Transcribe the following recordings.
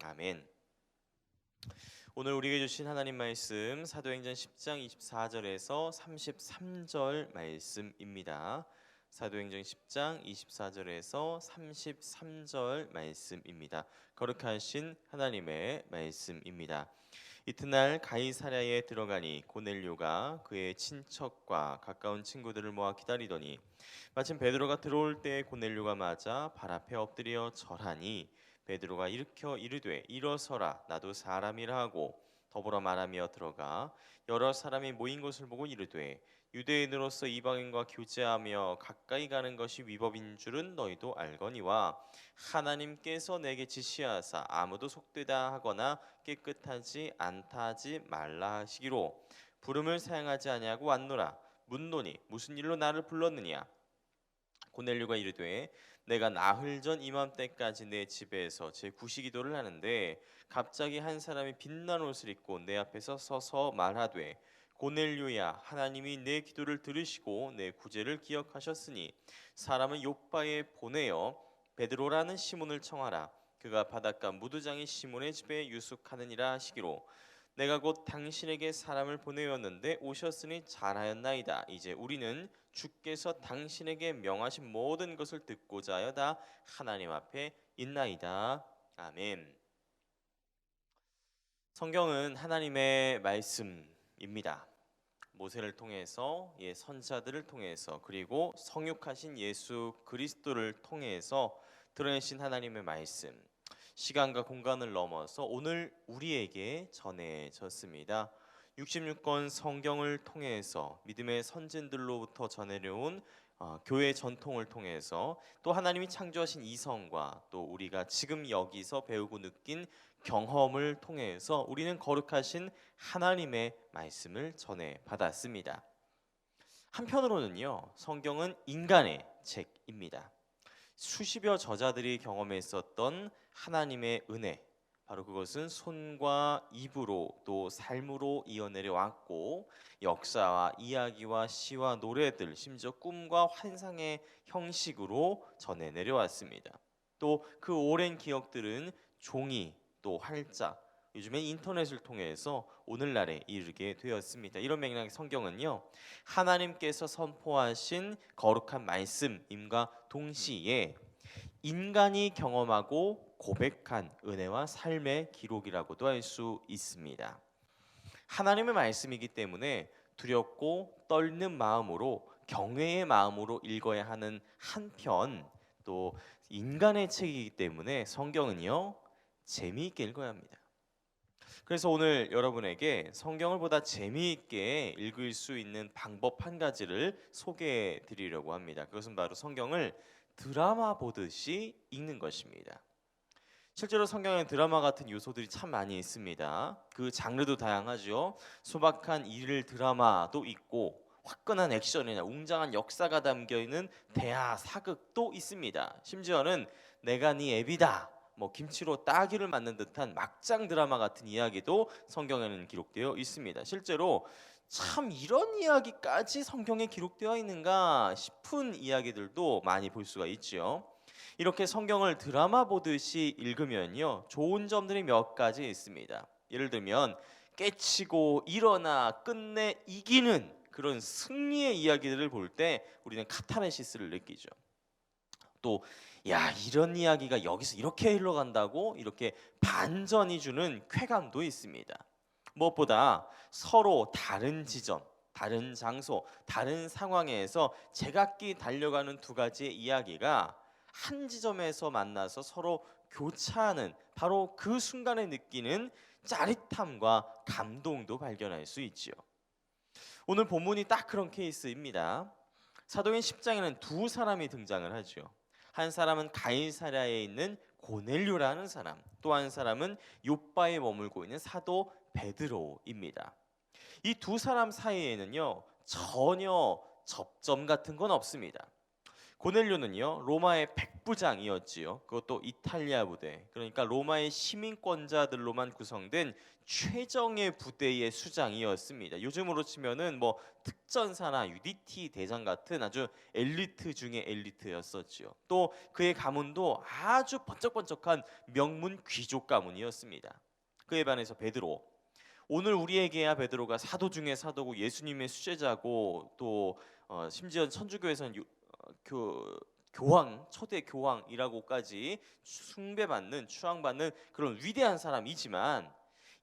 아멘. 오늘 우리에게 주신 하나님 말씀 사도행전 10장 24절에서 33절 말씀입니다. 사도행전 10장 24절에서 33절 말씀입니다. 거룩하신 하나님의 말씀입니다. 이튿날 가이사랴에 들어가니 고넬료가 그의 친척과 가까운 친구들을 모아 기다리더니 마침 베드로가 들어올 때 고넬료가 맞아 발 앞에 엎드려 절하니 베드로가 일으켜 이르되 일어서라 나도 사람이라 하고 더불어 말하며 들어가 여러 사람이 모인 것을 보고 이르되 유대인으로서 이방인과 교제하며 가까이 가는 것이 위법인 줄은 너희도 알거니와 하나님께서 내게 지시하사 아무도 속되다 하거나 깨끗하지 않다 하지 말라 하시기로 부름을 사용하지 아니하고 왔노라. 묻노니 무슨 일로 나를 불렀느냐. 고넬료가 이르되 내가 나흘 전 이맘때까지 내 집에서 제 구시기도를 하는데 갑자기 한 사람이 빛난 옷을 입고 내 앞에서 서서 말하되 고넬료야 하나님이 내 기도를 들으시고 내 구제를 기억하셨으니 사람을 요바에 보내어 베드로라는 시몬을 청하라. 그가 바닷가 무두장이 시몬의 집에 유숙하느니라 하시기로 내가 곧 당신에게 사람을 보내었는데 오셨으니 잘하였나이다. 이제 우리는 주께서 당신에게 명하신 모든 것을 듣고자 하여 다 하나님 앞에 있나이다. 아멘. 성경은 하나님의 말씀입니다. 모세를 통해서 선지자들을 통해서 그리고 성육하신 예수 그리스도를 통해서 드러내신 하나님의 말씀, 시간과 공간을 넘어서 오늘 우리에게 전해졌습니다. 66권 성경을 통해서 믿음의 선진들로부터 전해려온 교회 전통을 통해서 또 하나님이 창조하신 이성과 또 우리가 지금 여기서 배우고 느낀 경험을 통해서 우리는 거룩하신 하나님의 말씀을 전해 받았습니다. 한편으로는요, 성경은 인간의 책입니다. 수십여 저자들이 경험했었던 하나님의 은혜, 바로 그것은 손과 입으로 또 삶으로 이어내려 왔고 역사와 이야기와 시와 노래들, 심지어 꿈과 환상의 형식으로 전해 내려왔습니다. 또 그 오랜 기억들은 종이 또 활자, 요즘에 인터넷을 통해서 오늘날에 이르게 되었습니다. 이런 맥락의 성경은요, 하나님께서 선포하신 거룩한 말씀임과 동시에 인간이 경험하고 고백한 은혜와 삶의 기록이라고도 할 수 있습니다. 하나님의 말씀이기 때문에 두렵고 떨는 마음으로 경외의 마음으로 읽어야 하는 한편 또 인간의 책이기 때문에 성경은요, 재미있게 읽어야 합니다. 그래서 오늘 여러분에게 성경을 보다 재미있게 읽을 수 있는 방법 한 가지를 소개해 드리려고 합니다. 그것은 바로 성경을 드라마 보듯이 읽는 것입니다. 실제로 성경에 드라마 같은 요소들이 참 많이 있습니다. 그 장르도 다양하죠. 소박한 일일 드라마도 있고 화끈한 액션이나 웅장한 역사가 담겨있는 대하 사극도 있습니다. 심지어는 내가 네 애비다, 김치로 따귀를 맞는 듯한 막장 드라마 같은 이야기도 성경에는 기록되어 있습니다. 실제로 참 이런 이야기까지 성경에 기록되어 있는가 싶은 이야기들도 많이 볼 수가 있죠. 이렇게 성경을 드라마 보듯이 읽으면요, 좋은 점들이 몇 가지 있습니다. 예를 들면 깨치고 일어나 끝내 이기는 그런 승리의 이야기들을 볼 때 우리는 카타르시스를 느끼죠. 또 야, 이런 이야기가 여기서 이렇게 흘러간다고 이렇게 반전이 주는 쾌감도 있습니다. 무엇보다 서로 다른 지점, 다른 장소, 다른 상황에서 제각기 달려가는 두 가지의 이야기가 한 지점에서 만나서 서로 교차하는 바로 그 순간에 느끼는 짜릿함과 감동도 발견할 수 있지요. 오늘 본문이 딱 그런 케이스입니다. 사도행 10장에는 두 사람이 등장을 하죠. 한 사람은 가이사랴에 있는 고넬료라는 사람, 또 한 사람은 요바에 머물고 있는 사도 베드로입니다. 이 두 사람 사이에는요, 전혀 접점 같은 건 없습니다. 고넬료는요 로마의 백부장이었지요. 그것도 이탈리아 부대, 그러니까 로마의 시민권자들로만 구성된 최정예 부대의 수장이었습니다. 요즘으로 치면은 뭐 특전사나 UDT 대장 같은 아주 엘리트 중의 엘리트였었지요. 또 그의 가문도 아주 번쩍번쩍한 명문 귀족 가문이었습니다. 그에 반해서 베드로, 오늘 우리에게야 베드로가 사도 중에 사도고 예수님의 수제자고 또 심지어 천주교에서는 교황, 초대 교황이라고까지 숭배받는, 추앙받는 그런 위대한 사람이지만,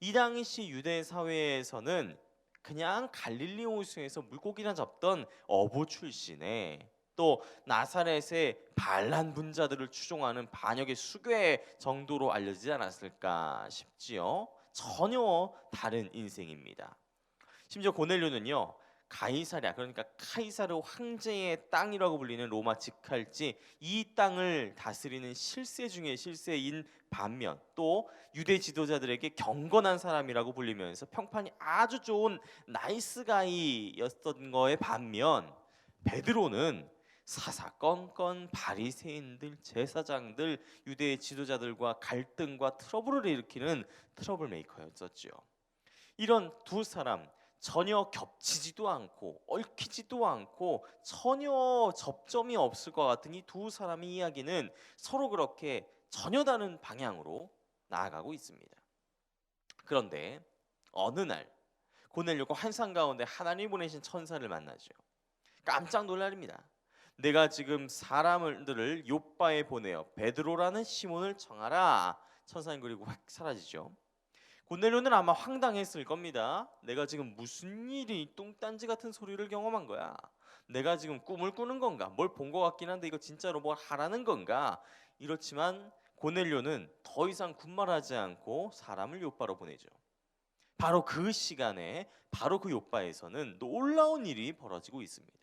이 당시 유대 사회에서는 그냥 갈릴리 호수에서 물고기나 잡던 어부 출신의, 또 나사렛의 반란 분자들을 추종하는 반역의 수괴 정도로 알려지지 않았을까 싶지요. 전혀 다른 인생입니다. 심지어 고넬료는요 가이사랴, 그러니까 카이사르 황제의 땅이라고 불리는 로마 직할지 이 땅을 다스리는 실세 중의 실세인 반면, 또 유대 지도자들에게 경건한 사람이라고 불리면서 평판이 아주 좋은 나이스 가이였던 거에 반면, 베드로는 사사건건 바리새인들, 제사장들, 유대 지도자들과 갈등과 트러블을 일으키는 트러블 메이커였었죠. 이런 두 사람, 전혀 겹치지도 않고 얽히지도 않고 전혀 접점이 없을 것 같은 이 두 사람의 이야기는 서로 그렇게 전혀 다른 방향으로 나아가고 있습니다. 그런데 어느 날 고넬료가 환상 가운데 하나님이 보내신 천사를 만나죠. 깜짝 놀랍니다. 내가 지금 사람들을 욥바에 보내어 베드로라는 시몬을 청하라. 천사는 그리고 확 사라지죠. 고넬료는 아마 황당했을 겁니다. 내가 지금 무슨 일이 뚱딴지 같은 소리를 경험한 거야. 내가 지금 꿈을 꾸는 건가? 뭘 본 것 같긴 한데 이거 진짜로 뭘 하라는 건가? 이렇지만 고넬료는 더 이상 군말하지 않고 사람을 욥바로 보내죠. 바로 그 시간에, 바로 그 욥바에서는 놀라운 일이 벌어지고 있습니다.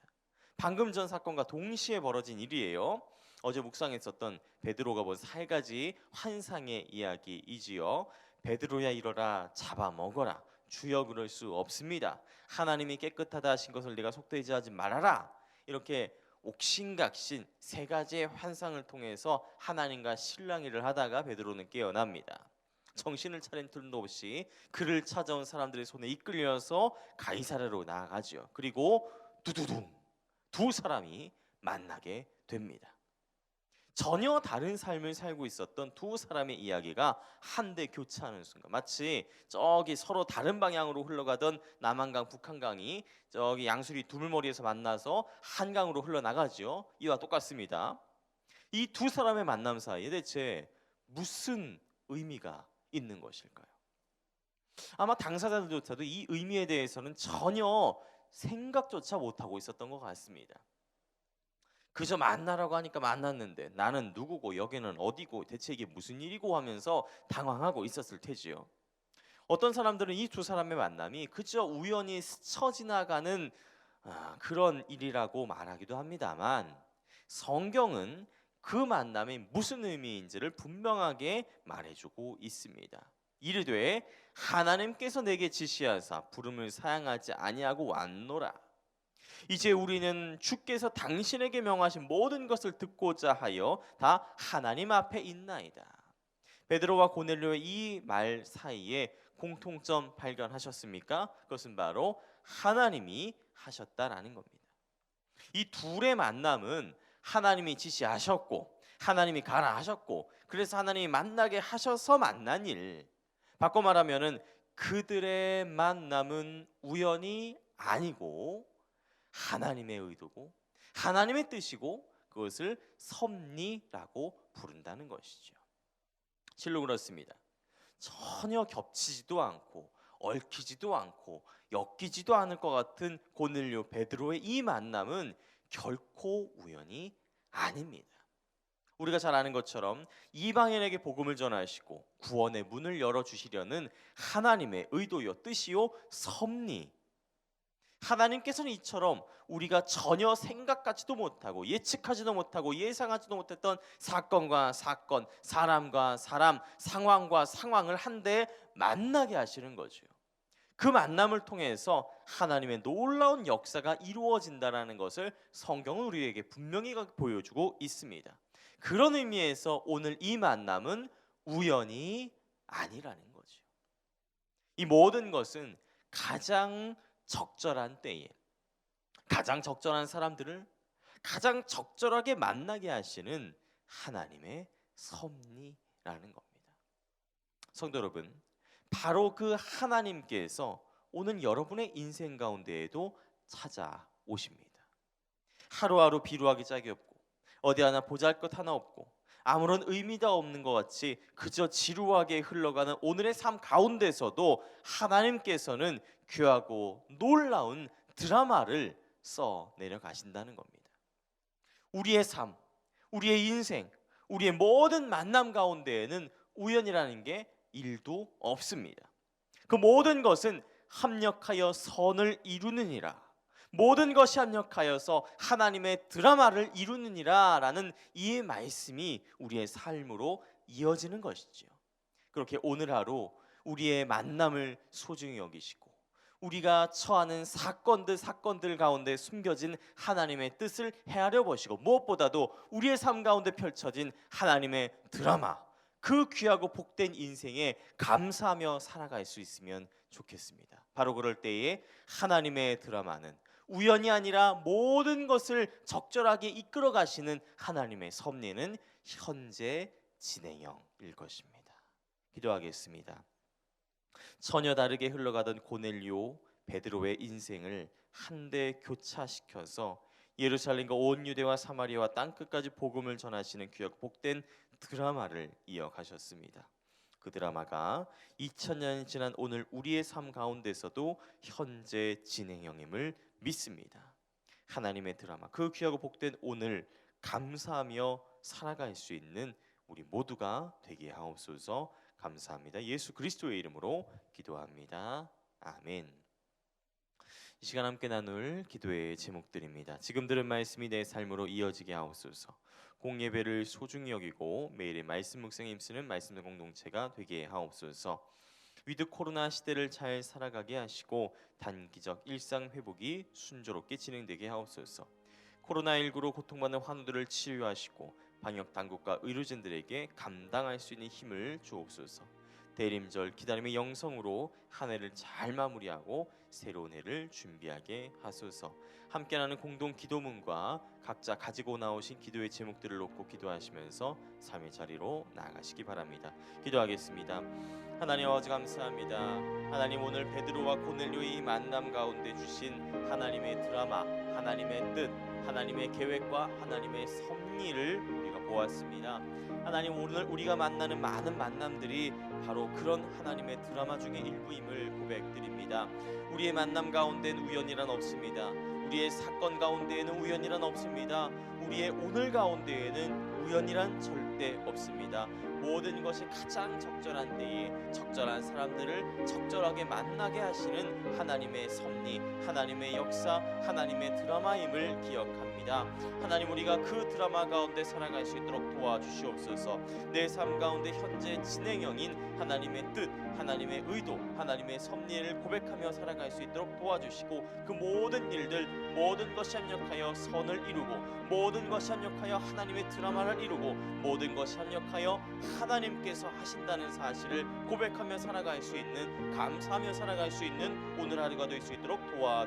방금 전 사건과 동시에 벌어진 일이에요. 어제 묵상했었던 베드로가 본 4가지 환상의 이야기이지요. 베드로야 일어라, 잡아먹어라. 주여 그럴 수 없습니다. 하나님이 깨끗하다 하신 것을 네가 속되지 하지 말아라. 이렇게 옥신각신 3가지의 환상을 통해서 하나님과 실랑이를 하다가 베드로는 깨어납니다. 정신을 차린 틈도 없이 그를 찾아온 사람들의 손에 이끌려서 가이사랴로 나아가죠. 그리고 두두둥, 두 사람이 만나게 됩니다. 전혀 다른 삶을 살고 있었던 두 사람의 이야기가 한데 교차하는 순간, 마치 저기 서로 다른 방향으로 흘러가던 남한강, 북한강이 저기 양수리 두물머리에서 만나서 한강으로 흘러나가죠. 이와 똑같습니다. 이 두 사람의 만남 사이에 대체 무슨 의미가 있는 것일까요? 아마 당사자들조차도 이 의미에 대해서는 전혀 생각조차 못하고 있었던 것 같습니다. 그저 만나라고 하니까 만났는데 나는 누구고 여기는 어디고 대체 이게 무슨 일이고 하면서 당황하고 있었을 테지요. 어떤 사람들은 이 두 사람의 만남이 그저 우연히 스쳐 지나가는 그런 일이라고 말하기도 합니다만, 성경은 그 만남이 무슨 의미인지를 분명하게 말해주고 있습니다. 이르되 하나님께서 내게 지시하사 부름을 사양하지 아니하고 왔노라. 이제 우리는 주께서 당신에게 명하신 모든 것을 듣고자 하여 다 하나님 앞에 있나이다. 베드로와 고넬료의 이 말 사이에 공통점 발견하셨습니까? 그것은 바로 하나님이 하셨다라는 겁니다. 이 둘의 만남은 하나님이 지시하셨고 하나님이 가라 하셨고, 그래서 하나님이 만나게 하셔서 만난 일. 바꿔 말하면은 그들의 만남은 우연이 아니고 하나님의 의도고 하나님의 뜻이고 그것을 섭리라고 부른다는 것이죠. 실로 그렇습니다. 전혀 겹치지도 않고 얽히지도 않고 엮이지도 않을 것 같은 고넬료, 베드로의 이 만남은 결코 우연이 아닙니다. 우리가 잘 아는 것처럼 이방인에게 복음을 전하시고 구원의 문을 열어주시려는 하나님의 의도요, 뜻이요, 섭리. 하나님께서는 이처럼 우리가 전혀 생각하지도 못하고 예측하지도 못하고 예상하지도 못했던 사건과 사건, 사람과 사람, 상황과 상황을 한데 만나게 하시는 거죠. 그 만남을 통해서 하나님의 놀라운 역사가 이루어진다는 것을 성경은 우리에게 분명히 보여주고 있습니다. 그런 의미에서 오늘 이 만남은 우연이 아니라는 거죠. 이 모든 것은 가장 적절한 때에 가장 적절한 사람들을 가장 적절하게 만나게 하시는 하나님의 섭리라는 겁니다. 성도 여러분, 바로 그 하나님께서 오늘 여러분의 인생 가운데에도 찾아오십니다. 하루하루 비루하기 짝이 없고 어디 하나 보잘것 하나 없고 아무런 의미가 없는 것 같이 그저 지루하게 흘러가는 오늘의 삶 가운데서도 하나님께서는 귀하고 놀라운 드라마를 써 내려가신다는 겁니다. 우리의 삶, 우리의 인생, 우리의 모든 만남 가운데에는 우연이라는 게 1도 없습니다. 그 모든 것은 합력하여 선을 이루느니라, 모든 것이 합력하여서 하나님의 드라마를 이루느니라 라는 이 말씀이 우리의 삶으로 이어지는 것이죠. 그렇게 오늘 하루 우리의 만남을 소중히 여기시고 우리가 처하는 사건들 가운데 숨겨진 하나님의 뜻을 헤아려 보시고 무엇보다도 우리의 삶 가운데 펼쳐진 하나님의 드라마, 그 귀하고 복된 인생에 감사하며 살아갈 수 있으면 좋겠습니다. 바로 그럴 때에 하나님의 드라마는 우연이 아니라 모든 것을 적절하게 이끌어 가시는 하나님의 섭리는 현재 진행형일 것입니다. 기도하겠습니다. 전혀 다르게 흘러가던 고넬료 베드로의 인생을 한데 교차시켜서 예루살렘과 온 유대와 사마리아와 땅끝까지 복음을 전하시는 귀하고 복된 드라마를 이어가셨습니다. 그 드라마가 2000년이 지난 오늘 우리의 삶 가운데서도 현재 진행형임을 믿습니다. 하나님의 드라마, 그 귀하고 복된 오늘 감사하며 살아갈 수 있는 우리 모두가 되게 하옵소서. 감사합니다. 예수 그리스도의 이름으로 기도합니다. 아멘. 이 시간 함께 나눌 기도의 제목들입니다. 지금 들은 말씀이 내 삶으로 이어지게 하옵소서. 공예배를 소중히 여기고 매일의 말씀 묵상에 힘쓰는 말씀 공동체가 되게 하옵소서. 위드 코로나 시대를 잘 살아가게 하시고 단기적 일상 회복이 순조롭게 진행되게 하옵소서. 코로나19로 고통받는 환우들을 치유하시고 방역 당국과 의료진들에게 감당할 수 있는 힘을 주옵소서. 대림절 기다림의 영성으로 한 해를 잘 마무리하고 새로운 해를 준비하게 하소서. 함께 나는 공동 기도문과 각자 가지고 나오신 기도의 제목들을 놓고 기도하시면서 삶의 자리로 나아가시기 바랍니다. 기도하겠습니다. 하나님 아버지 감사합니다. 하나님 오늘 베드로와 고넬료의 만남 가운데 주신 하나님의 드라마, 하나님의 뜻, 하나님의 계획과 하나님의 섭리를 우리가 보았습니다. 하나님 오늘 우리가 만나는 많은 만남들이 바로 그런 하나님의 드라마 중의 일부임을 고백드립니다. 우리의 만남 가운데는 우연이란 없습니다. 우리의 사건 가운데에는 우연이란 없습니다. 우리의 오늘 가운데에는 우연이란 절대 없습니다. 모든 것이 가장 적절한 때에 적절한 사람들을 적절하게 만나게 하시는 하나님의 섭리, 하나님의 역사, 하나님의 드라마임을 기억합니다. 하나님 우리가 그 드라마 가운데 살아갈 수 있도록 도와주시옵소서. 내 삶 가운데 현재 진행형인 하나님의 뜻, 하나님의 의도, 하나님의 섭리를 고백하며 살아갈 수 있도록 도와주시고 그 모든 일들, 모든 것이 합력하여 선을 이루고 모든 것이 합력하여 하나님의 드라마를 이루고 모든 것이 합력하여 하나님께서 하신다는 사실을 고백하며 살아갈 수 있는, 감사하며 살아갈 수 있는 오늘 하루가 될 수 있도록 도와주시옵소서.